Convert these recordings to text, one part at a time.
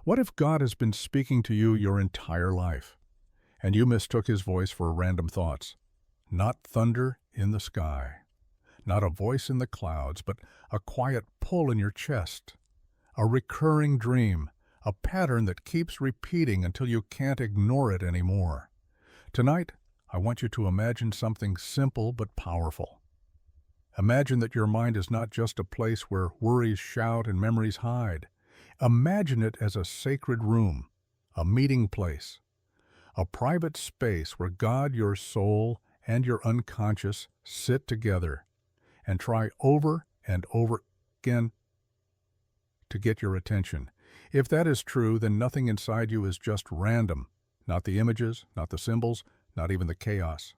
What if God has been speaking to you your entire life, and you mistook his voice for random thoughts? Not thunder in the sky, not a voice in the clouds, but a quiet pull in your chest, a recurring dream, a pattern that keeps repeating until you can't ignore it anymore. Tonight, I want you to imagine something simple but powerful. Imagine that your mind is not just a place where worries shout and memories hide. Imagine it as a sacred room, a meeting place, a private space where God, your soul, and your unconscious sit together and try over and over again to get your attention. If that is true, then nothing inside you is just random, not the images, not the symbols, not even the chaos.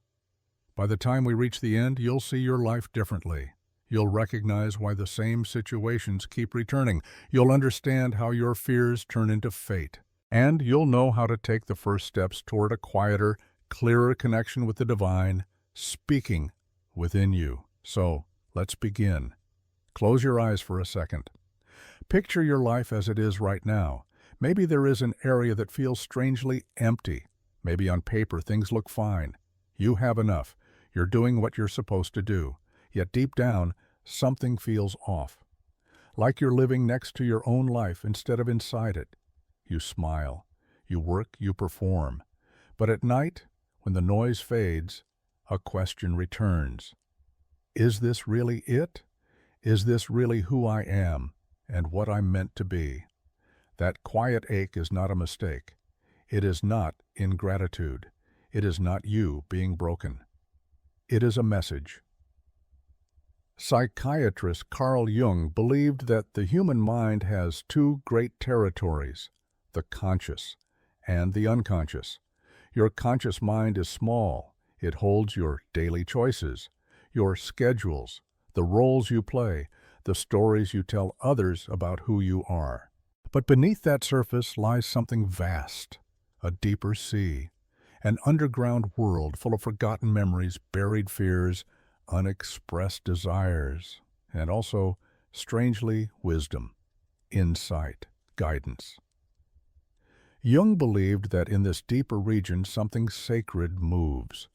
By the time we reach the end, you'll see your life differently. You'll recognize why the same situations keep returning. You'll understand how your fears turn into fate. And you'll know how to take the first steps toward a quieter, clearer connection with the divine, speaking within you. So, let's begin. Close your eyes for a second. Picture your life as it is right now. Maybe there is an area that feels strangely empty. Maybe on paper things look fine. You have enough. You're doing what you're supposed to do. Yet deep down, something feels off. Like you're living next to your own life instead of inside it. You smile. You work, you perform. But at night, when the noise fades, a question returns. Is this really it? Is this really who I am and what I'm meant to be? That quiet ache is not a mistake. It is not ingratitude. It is not you being broken. It is a message. Psychiatrist Carl Jung believed that the human mind has two great territories, the conscious and the unconscious. Your conscious mind is small. It holds your daily choices, your schedules, the roles you play, the stories you tell others about who you are. But beneath that surface lies something vast, a deeper sea, an underground world full of forgotten memories, buried fears, unexpressed desires, and also, strangely, wisdom, insight, guidance. Jung believed that in this deeper region something sacred moves,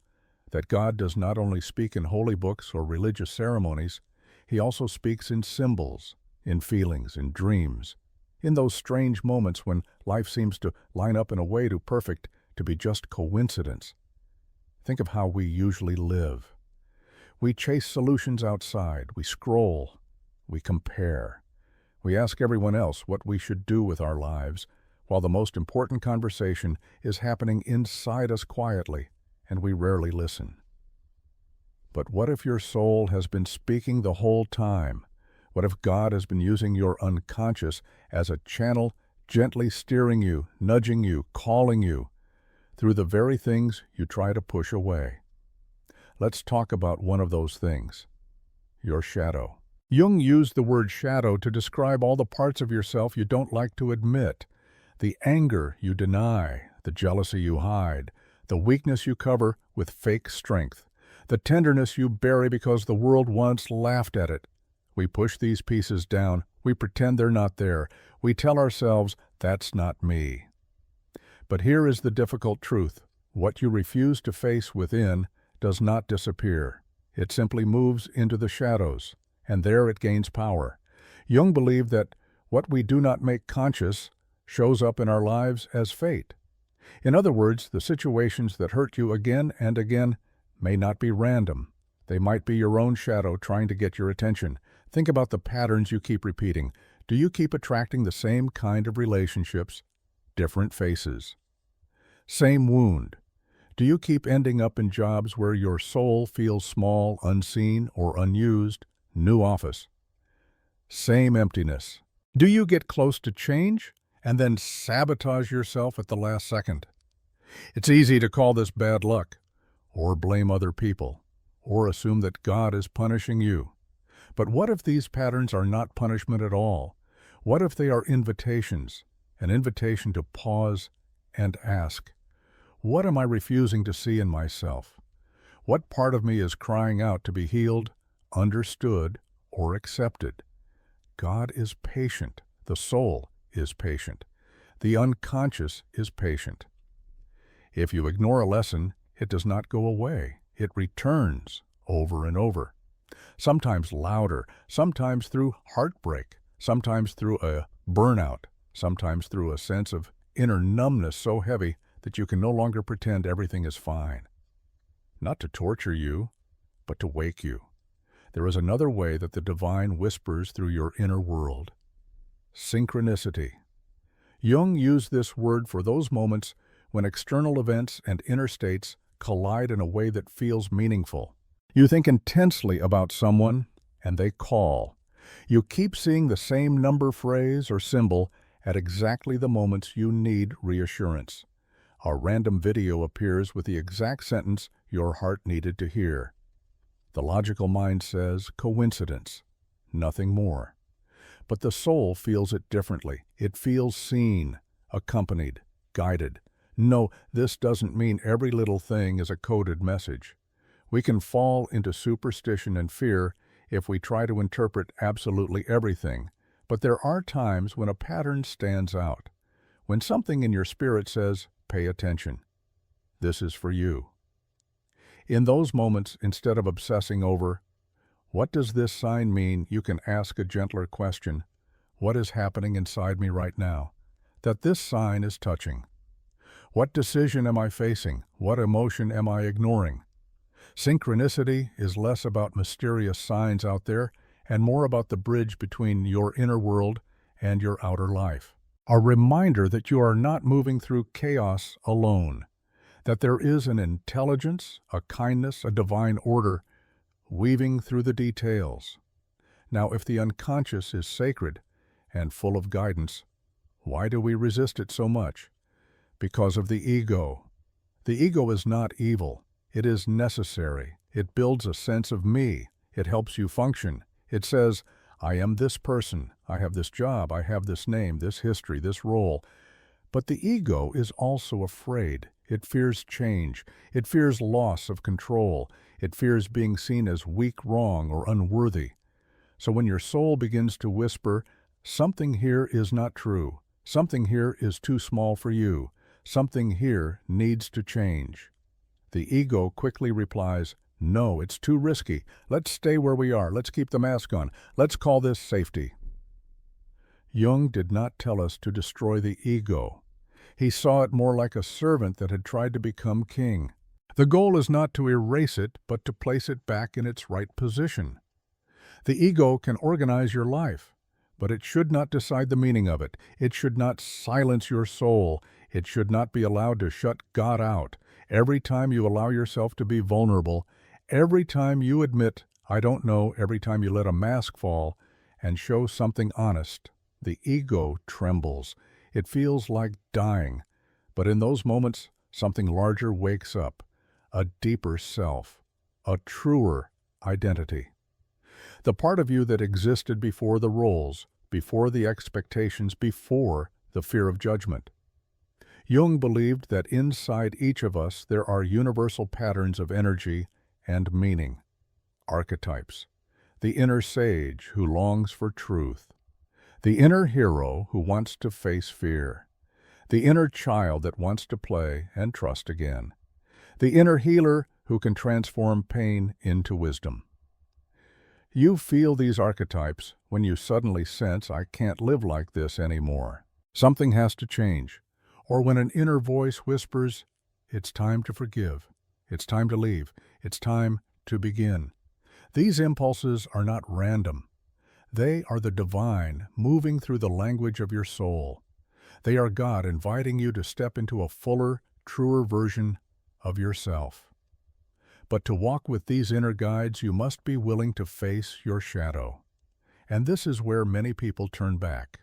that God does not only speak in holy books or religious ceremonies, he also speaks in symbols, in feelings, in dreams, in those strange moments when life seems to line up in a way too perfect to be just coincidence. Think of how we usually live. We chase solutions outside, we scroll, we compare. We ask everyone else what we should do with our lives, while the most important conversation is happening inside us quietly, and we rarely listen. But what if your soul has been speaking the whole time? What if God has been using your unconscious as a channel, gently steering you, nudging you, calling you, through the very things you try to push away? Let's talk about one of those things, your shadow. Jung used the word shadow to describe all the parts of yourself you don't like to admit, the anger you deny, the jealousy you hide, the weakness you cover with fake strength, the tenderness you bury because the world once laughed at it. We push these pieces down, we pretend they're not there, we tell ourselves, that's not me. But here is the difficult truth. What you refuse to face within does not disappear. It simply moves into the shadows, and there it gains power. Jung believed that what we do not make conscious shows up in our lives as fate. In other words, the situations that hurt you again and again may not be random. They might be your own shadow trying to get your attention. Think about the patterns you keep repeating. Do you keep attracting the same kind of relationships? Different faces. Same wound. Do you keep ending up in jobs where your soul feels small, unseen, or unused? New office. Same emptiness. Do you get close to change and then sabotage yourself at the last second? It's easy to call this bad luck, or blame other people, or assume that God is punishing you. But what if these patterns are not punishment at all? What if they are invitations, an invitation to pause and ask, what am I refusing to see in myself? What part of me is crying out to be healed, understood, or accepted? God is patient. The soul is patient. The unconscious is patient. If you ignore a lesson, it does not go away. It returns over and over. Sometimes louder, sometimes through heartbreak, sometimes through a burnout, sometimes through a sense of inner numbness so heavy that you can no longer pretend everything is fine. Not to torture you, but to wake you. There is another way that the divine whispers through your inner world. Synchronicity. Jung used this word for those moments when external events and inner states collide in a way that feels meaningful. You think intensely about someone, and they call. You keep seeing the same number, phrase, or symbol at exactly the moments you need reassurance. A random video appears with the exact sentence your heart needed to hear. The logical mind says coincidence, nothing more. But the soul feels it differently. It feels seen, accompanied, guided. No, this doesn't mean every little thing is a coded message. We can fall into superstition and fear if we try to interpret absolutely everything, but there are times when a pattern stands out, when something in your spirit says, pay attention. This is for you. In those moments, instead of obsessing over, what does this sign mean, you can ask a gentler question, what is happening inside me right now, that this sign is touching? What decision am I facing? What emotion am I ignoring? Synchronicity is less about mysterious signs out there and more about the bridge between your inner world and your outer life. A reminder that you are not moving through chaos alone, that there is an intelligence, a kindness, a divine order weaving through the details. Now, if the unconscious is sacred and full of guidance, why do we resist it so much? Because of the ego. The ego is not evil. It is necessary. It builds a sense of me. It helps you function. It says, I am this person. I have this job. I have this name, this history, this role. But the ego is also afraid. It fears change. It fears loss of control. It fears being seen as weak, wrong, or unworthy. So when your soul begins to whisper, something here is not true. Something here is too small for you. Something here needs to change. The ego quickly replies, no, it's too risky. Let's stay where we are. Let's keep the mask on. Let's call this safety. Jung did not tell us to destroy the ego. He saw it more like a servant that had tried to become king. The goal is not to erase it, but to place it back in its right position. The ego can organize your life, but it should not decide the meaning of it. It should not silence your soul. It should not be allowed to shut God out. Every time you allow yourself to be vulnerable, every time you admit, I don't know, every time you let a mask fall and show something honest, the ego trembles. It feels like dying. But in those moments, something larger wakes up, a deeper self, a truer identity. The part of you that existed before the roles, before the expectations, before the fear of judgment. Jung believed that inside each of us there are universal patterns of energy and meaning, archetypes. The inner sage who longs for truth. The inner hero who wants to face fear. The inner child that wants to play and trust again. The inner healer who can transform pain into wisdom. You feel these archetypes when you suddenly sense, I can't live like this anymore. Something has to change. Or when an inner voice whispers, it's time to forgive. It's time to leave. It's time to begin. These impulses are not random. They are the divine moving through the language of your soul. They are God inviting you to step into a fuller, truer version of yourself. But to walk with these inner guides, you must be willing to face your shadow. And this is where many people turn back.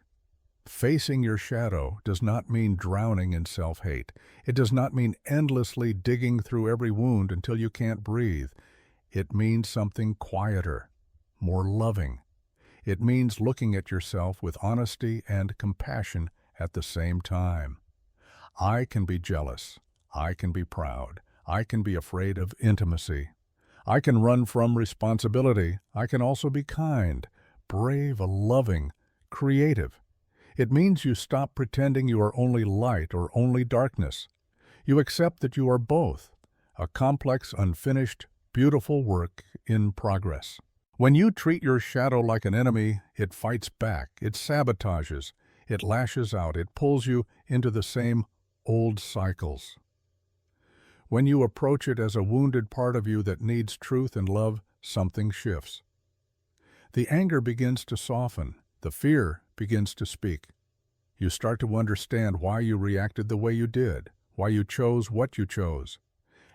Facing your shadow does not mean drowning in self-hate. It does not mean endlessly digging through every wound until you can't breathe. It means something quieter, more loving. It means looking at yourself with honesty and compassion at the same time. I can be jealous. I can be proud. I can be afraid of intimacy. I can run from responsibility. I can also be kind, brave, loving, creative. It means you stop pretending you are only light or only darkness. You accept that you are both, a complex, unfinished, beautiful work in progress. When you treat your shadow like an enemy, it fights back, it sabotages, it lashes out, it pulls you into the same old cycles. When you approach it as a wounded part of you that needs truth and love, something shifts. The anger begins to soften, the fear begins to speak. You start to understand why you reacted the way you did, why you chose what you chose,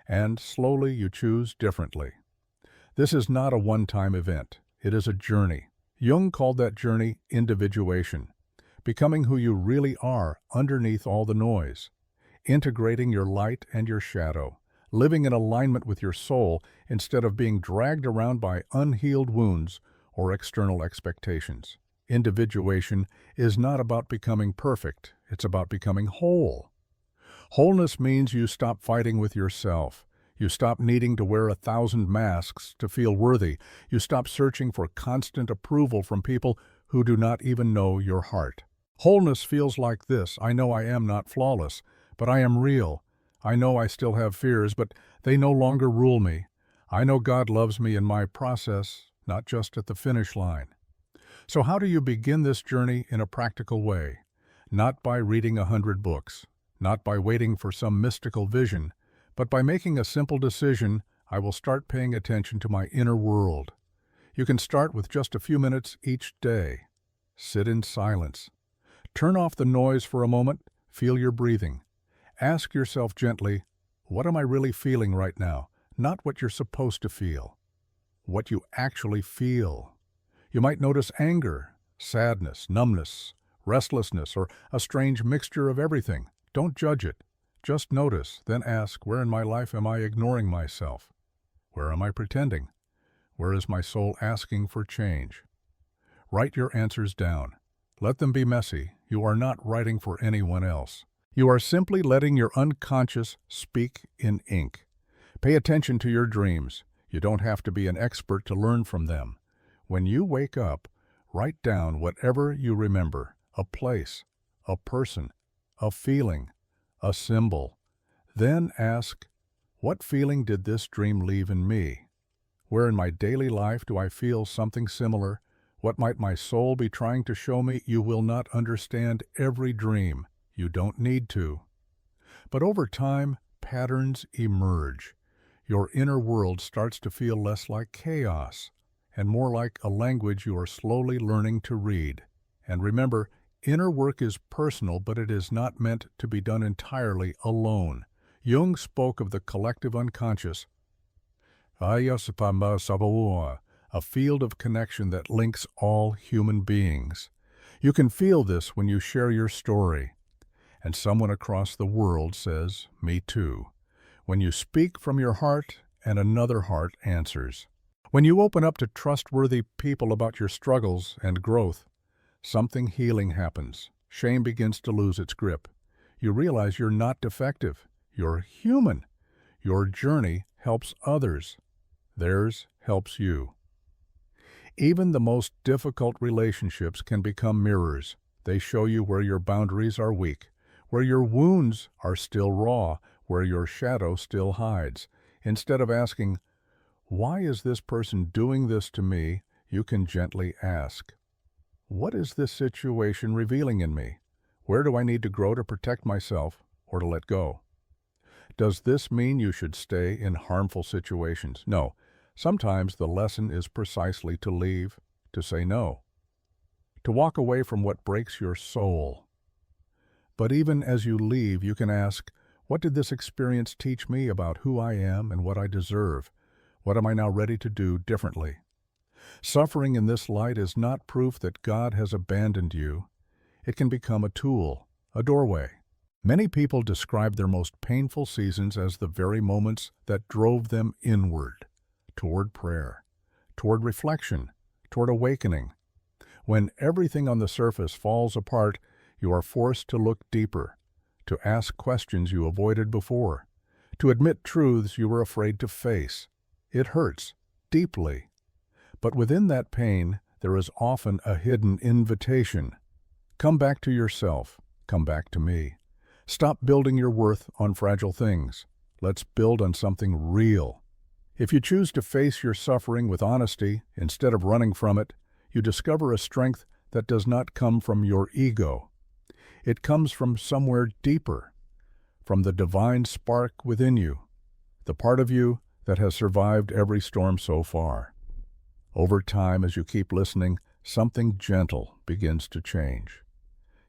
and slowly you choose differently. This is not a one-time event. It is a journey. Jung called that journey individuation, becoming who you really are underneath all the noise, integrating your light and your shadow, living in alignment with your soul instead of being dragged around by unhealed wounds or external expectations. Individuation is not about becoming perfect. It's about becoming whole. Wholeness means you stop fighting with yourself. You stop needing to wear 1,000 masks to feel worthy. You stop searching for constant approval from people who do not even know your heart. Wholeness feels like this. I know I am not flawless, but I am real. I know I still have fears, but they no longer rule me. I know God loves me in my process, not just at the finish line. So how do you begin this journey in a practical way? Not by reading 100 books, not by waiting for some mystical vision, but by making a simple decision. I will start paying attention to my inner world. You can start with just a few minutes each day. Sit in silence. Turn off the noise for a moment. Feel your breathing. Ask yourself gently, what am I really feeling right now? Not what you're supposed to feel. What you actually feel. You might notice anger, sadness, numbness, restlessness, or a strange mixture of everything. Don't judge it. Just notice, then ask, where in my life am I ignoring myself? Where am I pretending? Where is my soul asking for change? Write your answers down. Let them be messy. You are not writing for anyone else. You are simply letting your unconscious speak in ink. Pay attention to your dreams. You don't have to be an expert to learn from them. When you wake up, write down whatever you remember, a place, a person, a feeling, a symbol. Then ask, what feeling did this dream leave in me? Where in my daily life do I feel something similar? What might my soul be trying to show me? You will not understand every dream. You don't need to. But over time, patterns emerge. Your inner world starts to feel less like chaos and more like a language you are slowly learning to read. And remember, inner work is personal, but it is not meant to be done entirely alone. Jung spoke of the collective unconscious, a field of connection that links all human beings. You can feel this when you share your story, and someone across the world says, "Me too." When you speak from your heart, and another heart answers. When you open up to trustworthy people about your struggles and growth, something healing happens. Shame begins to lose its grip. You realize you're not defective. You're human. Your journey helps others. Theirs helps you. Even the most difficult relationships can become mirrors. They show you where your boundaries are weak, where your wounds are still raw, where your shadow still hides. Instead of asking, why is this person doing this to me? You can gently ask, what is this situation revealing in me? Where do I need to grow to protect myself or to let go? Does this mean you should stay in harmful situations? No. Sometimes the lesson is precisely to leave, to say no, to walk away from what breaks your soul. But even as you leave, you can ask, what did this experience teach me about who I am and what I deserve? What am I now ready to do differently? Suffering in this light is not proof that God has abandoned you. It can become a tool, a doorway. Many people describe their most painful seasons as the very moments that drove them inward, toward prayer, toward reflection, toward awakening. When everything on the surface falls apart, you are forced to look deeper, to ask questions you avoided before, to admit truths you were afraid to face. It hurts, deeply. But within that pain, there is often a hidden invitation. Come back to yourself. Come back to me. Stop building your worth on fragile things. Let's build on something real. If you choose to face your suffering with honesty instead of running from it, you discover a strength that does not come from your ego. It comes from somewhere deeper, from the divine spark within you, the part of you that has survived every storm so far. Over time, as you keep listening, something gentle begins to change.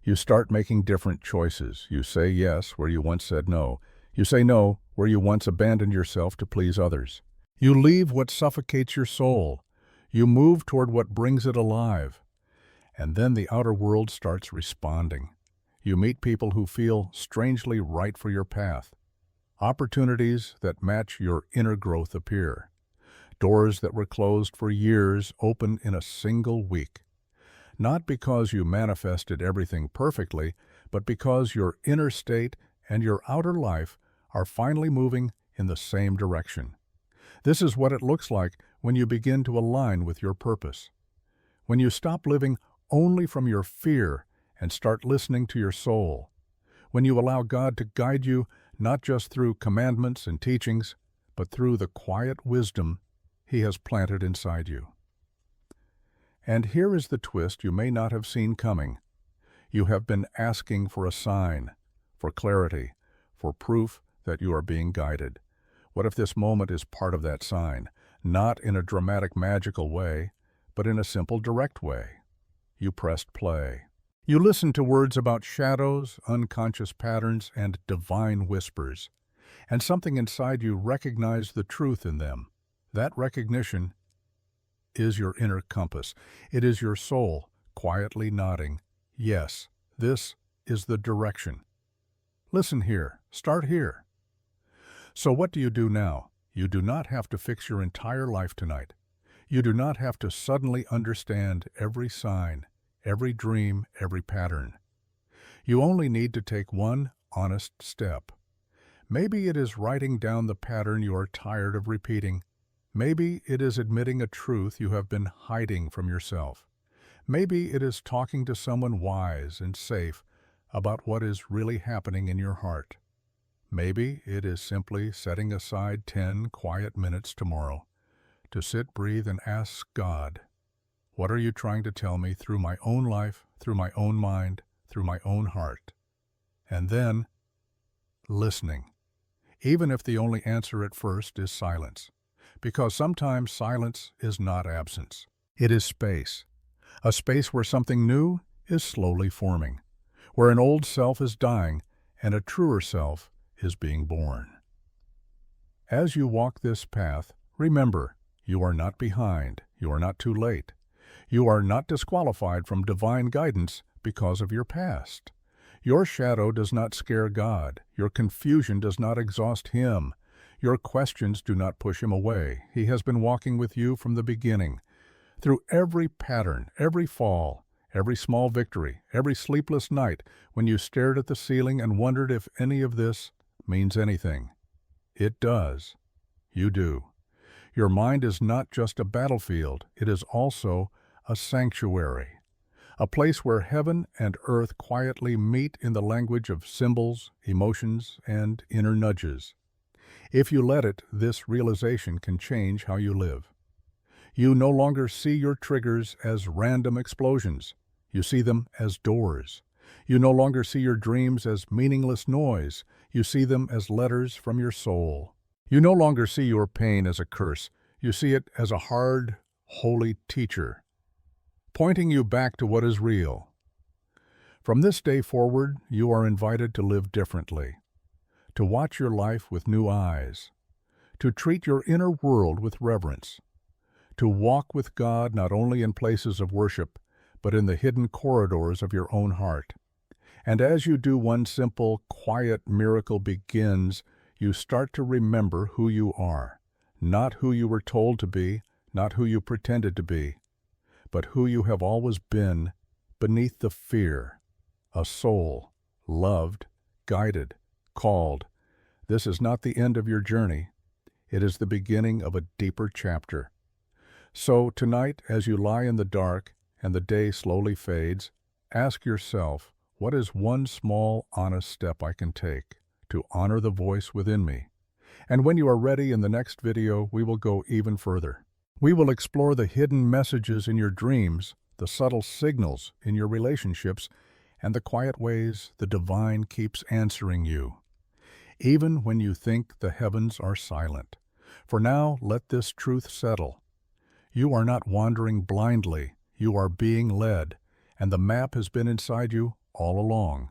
You start making different choices. You say yes where you once said no. You say no where you once abandoned yourself to please others. You leave what suffocates your soul. You move toward what brings it alive. And then the outer world starts responding. You meet people who feel strangely right for your path. Opportunities that match your inner growth appear. Doors that were closed for years open in a single week. Not because you manifested everything perfectly, but because your inner state and your outer life are finally moving in the same direction. This is what it looks like when you begin to align with your purpose. When you stop living only from your fear and start listening to your soul. When you allow God to guide you not just through commandments and teachings, but through the quiet wisdom He has planted inside you. And here is the twist you may not have seen coming. You have been asking for a sign, for clarity, for proof that you are being guided. What if this moment is part of that sign, not in a dramatic, magical way, but in a simple, direct way? You pressed play. You listened to words about shadows, unconscious patterns, and divine whispers, and something inside you recognized the truth in them. That recognition is your inner compass. It is your soul quietly nodding, yes, this is the direction. Listen here. Start here. So what do you do now? You do not have to fix your entire life tonight. You do not have to suddenly understand every sign, every dream, every pattern. You only need to take one honest step. Maybe it is writing down the pattern you are tired of repeating. Maybe it is admitting a truth you have been hiding from yourself. Maybe it is talking to someone wise and safe about what is really happening in your heart. Maybe it is simply setting aside 10 quiet minutes tomorrow to sit, breathe, and ask God, what are you trying to tell me through my own life, through my own mind, through my own heart? And then, listening, even if the only answer at first is silence. Because sometimes silence is not absence. It is space. A space where something new is slowly forming, where an old self is dying and a truer self is being born. As you walk this path, remember, you are not behind, you are not too late. You are not disqualified from divine guidance because of your past. Your shadow does not scare God. Your confusion does not exhaust Him. Your questions do not push Him away. He has been walking with you from the beginning. Through every pattern, every fall, every small victory, every sleepless night when you stared at the ceiling and wondered if any of this means anything. It does. You do. Your mind is not just a battlefield. It is also a sanctuary, a place where heaven and earth quietly meet in the language of symbols, emotions, and inner nudges. If you let it, this realization can change how you live. You no longer see your triggers as random explosions. You see them as doors. You no longer see your dreams as meaningless noise. You see them as letters from your soul. You no longer see your pain as a curse. You see it as a hard, holy teacher, pointing you back to what is real. From this day forward, you are invited to live differently, to watch your life with new eyes, to treat your inner world with reverence, to walk with God not only in places of worship, but in the hidden corridors of your own heart. And as you do, one simple, quiet miracle begins. You start to remember who you are, not who you were told to be, not who you pretended to be, but who you have always been beneath the fear, a soul, loved, guided, called. This is not the end of your journey. It is the beginning of a deeper chapter. So tonight, as you lie in the dark and the day slowly fades, Ask yourself, what is one small, honest step I can take to honor the voice within me? And when you are ready in the next video, we will go even further. We will explore the hidden messages in your dreams, the subtle signals in your relationships, and the quiet ways the divine keeps answering you, even when you think the heavens are silent. For now, let this truth settle. You are not wandering blindly, you are being led, and the map has been inside you all along.